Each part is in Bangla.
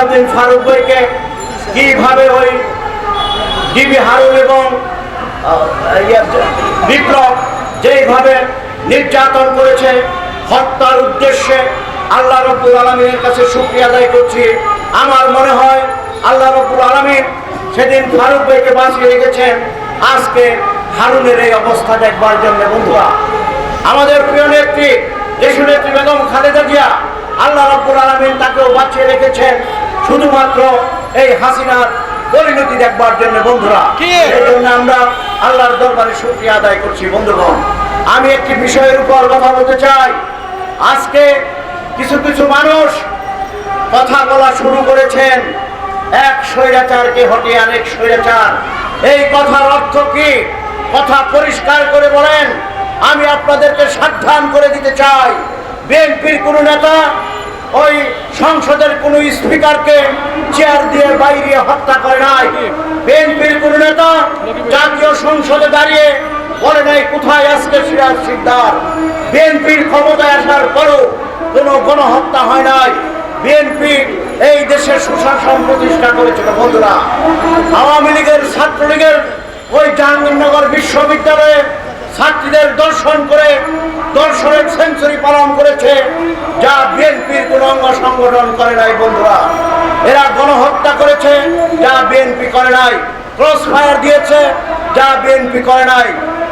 আব্দিন ফারুক ভাইকে কিভাবে ওই ডিবি হারুন এবং বিপ্লব যেইভাবে নির্যাতন করেছে হত্যার উদ্দেশ্যে, আল্লাহ রাব্বুল আলামিনের কাছে শুকরিয়া আদায় করছি। আমার মনে হয় আল্লাহ রাব্বুল আলামিন সেদিন ফারুক ভাইকে বাঁচিয়ে রেখেছেন আজকে হারুনের এই অবস্থা দেখবার জন্য। বন্ধুরা, আমাদের প্রিয় নেত্রী দেশনেত্রী বেগম খালেদা জিয়া, আল্লাহ রাব্বুল আলামিন তাকেও বাঁচিয়ে রেখেছেন শুধুমাত্র এই হাসিনার পরিণতি দেখবার জন্য। বন্ধুরা, এই জন্য আমরা আল্লাহর দরবারে শুকরিয়া আদায় করছি। বন্ধুগণ, আমি একটি বিষয়ের উপর কথা বলতে চাই। আজকে কিছু কিছু মানুষ কথা বলা শুরু করেছেন, এক স্বৈরাচারকে হটিয়ে আরেক স্বৈরাচার। এই কথার অর্থ কি? কথা পরিষ্কার করে বলেন। আমি আপনাদেরকে সাবধান করে দিতে চাই, বিএনপির কোন নেতা ওই সংসদের কোন স্পিকারকে চেয়ার দিয়ে বাইরে হত্যা করে নাই। বিএনপির কোন নেতা জাতীয় সংসদে দাঁড়িয়ে বলে নাই কোথায় আজকে সিরাজ শিকদার। বিএনপির ক্ষমতায় আসার পরও কোন গণহত্যা হয় নাই। বিএনপি এই দেশের সুশাসন প্রতিষ্ঠা করেছিল। বন্ধুরা, আওয়ামী লীগের ছাত্রলীগের ওই জাহাঙ্গীরনগর বিশ্ববিদ্যালয়ে ছাত্রীদের দর্শন করে দর্শনের সেঞ্চুরি পালন করেছে, যা বিএনপির কোন অঙ্গ সংগঠন করে নাই। বন্ধুরা, এরা গণহত্যা করেছে, যা বিএনপি করে নাই। ক্রস ফায়ার দিয়েছে, যা বিএনপি করে নাই।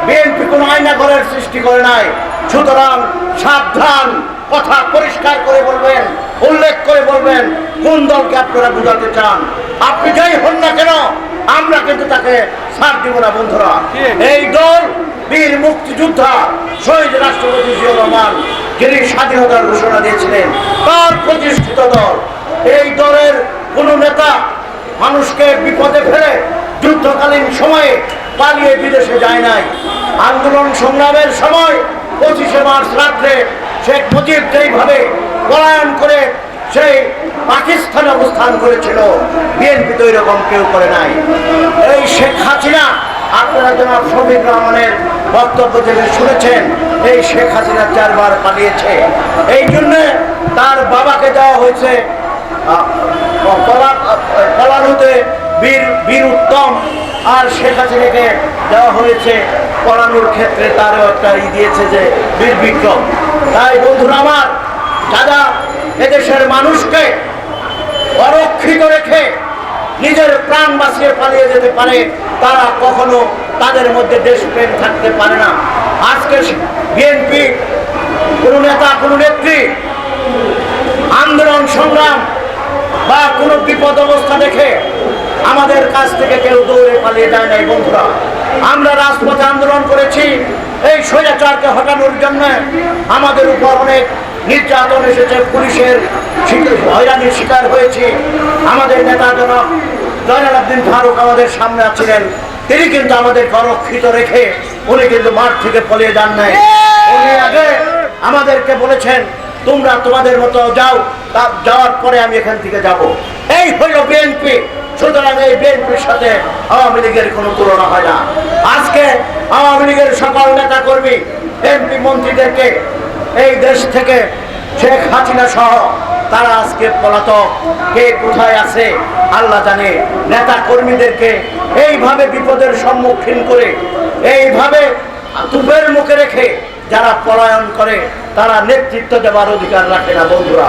বিএনপি কোন আয়নাঘরের সৃষ্টি করে নাই। সুতরাং সাবধান, কথা পরিষ্কার করে বলবেন, উল্লেখ করে বলবেন কোন দলকে আপনারা বুঝাতে চান। আপনি যাই হন না কেন, আমরা কিন্তু তাকে ছাড় দিব না। বন্ধুরা, এই দল বীর মুক্তিযোদ্ধা শহীদ রাষ্ট্রপতি জিয়াউর রহমান, যিনি স্বাধীনতার ঘোষণা দিয়েছিলেন, তার প্রতিষ্ঠিত দল। এই দলের কোন নেতা মানুষকে বিপদে ফেলে যুদ্ধকালীন সময়ে পালিয়ে বিদেশে যায় নাই। আন্দোলন সংগ্রামের সময় 25শে মার্চ রাত্রে শেখ মুজিব যেইভাবে পলায়ন করে সেই পাকিস্তানে অবস্থান করেছিল, বিএনপি তো এরকম কেউ করে নাই। এই শেখ হাসিনা, আপনারা জনাব শফিক রহমানের বক্তব্য থেকে শুনেছেন, এই শেখ হাসিনা 4 বার পালিয়েছে। এই জন্য তার বাবাকে দেওয়া হয়েছে পলানোতে বীর উত্তম, আর শেখ হাসিনাকে দেওয়া হয়েছে পলানোর ক্ষেত্রে তারও একটা দিয়েছে যে বীর বিক্রম। তাই বন্ধুরা আমার, যারা এদেশের মানুষকে অরক্ষিত রেখে নিজের প্রাণ বাঁচিয়ে পালিয়ে যেতে পারে, তারা কখনো তাদের মধ্যে দেশপ্রেম থাকতে পারে না। আজকে বিএনপি কোন নেতা কোন নেত্রী আন্দোলন সংগ্রাম বা কোনো বিপদ অবস্থা দেখে আমাদের কাছ থেকে কেউ দৌড়ে পালিয়ে যায় নাই। বন্ধুরা, আমরা রাজপথে আন্দোলন করেছি এই স্বৈরাচারকে হটানোর জন্য। আমাদের উপর অনেক নির্যাতন এসেছে, পুলিশের হয়রানির শিকার হয়েছি। আমাদের নেতা জনাব জয়নাল আব্দিন ফারুক আমাদের সামনে আছিলেন, তিনি কিন্তু আমাদেরকে অরক্ষিত রেখে উনি কিন্তু মাঠ থেকে পালিয়ে যান নাই। উনি আগে আমাদেরকে বলেছেন তোমরা তোমাদের মতো যাও, যাওয়ার পরে আমি এখান থেকে যাব। এই হইল বিএনপি। সুতরাং এই বিএনপির সাথে আওয়ামী লীগের কোনো তুলনা হয় না। আজকে আওয়ামী লীগের সকল নেতা কর্মী এমপি মন্ত্রীদেরকে এই দেশ থেকে শেখ হাসিনা সহ তারা আজকে পলাতক, কে কোথায় আছে আল্লাহ জানে। নেতা কর্মীদেরকে এইভাবে বিপদের সম্মুখীন করে, এইভাবে তুপের মুখে রেখে যারা পলায়ন করে, তারা নেতৃত্ব দেওয়ার অধিকার রাখে না। বন্ধুরা,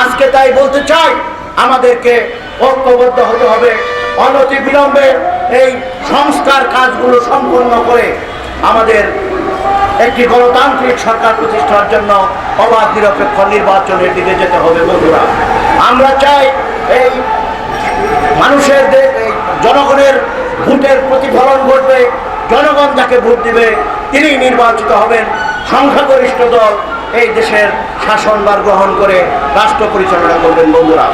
আজকে তাই বলতে চাই, আমাদেরকে ঐক্যবদ্ধ হতে হবে। অনতি বিলম্বে এই সংস্কার কাজগুলো সম্পন্ন করে আমাদের একটি গণতান্ত্রিক সরকার প্রতিষ্ঠার জন্য অবাধ নিরপেক্ষ নির্বাচনের দিকে যেতে হবে। বন্ধুরা, আমরা চাই এই মানুষের জনগণের ভোটের প্রতিফলন ঘটবে। জনগণ যাকে ভোট দিবে তিনি নির্বাচিত হবেন। সংখ্যাগরিষ্ঠ দল এই দেশের শাসনভার গ্রহণ করে রাষ্ট্র পরিচালনা করবেন। বন্ধুরা,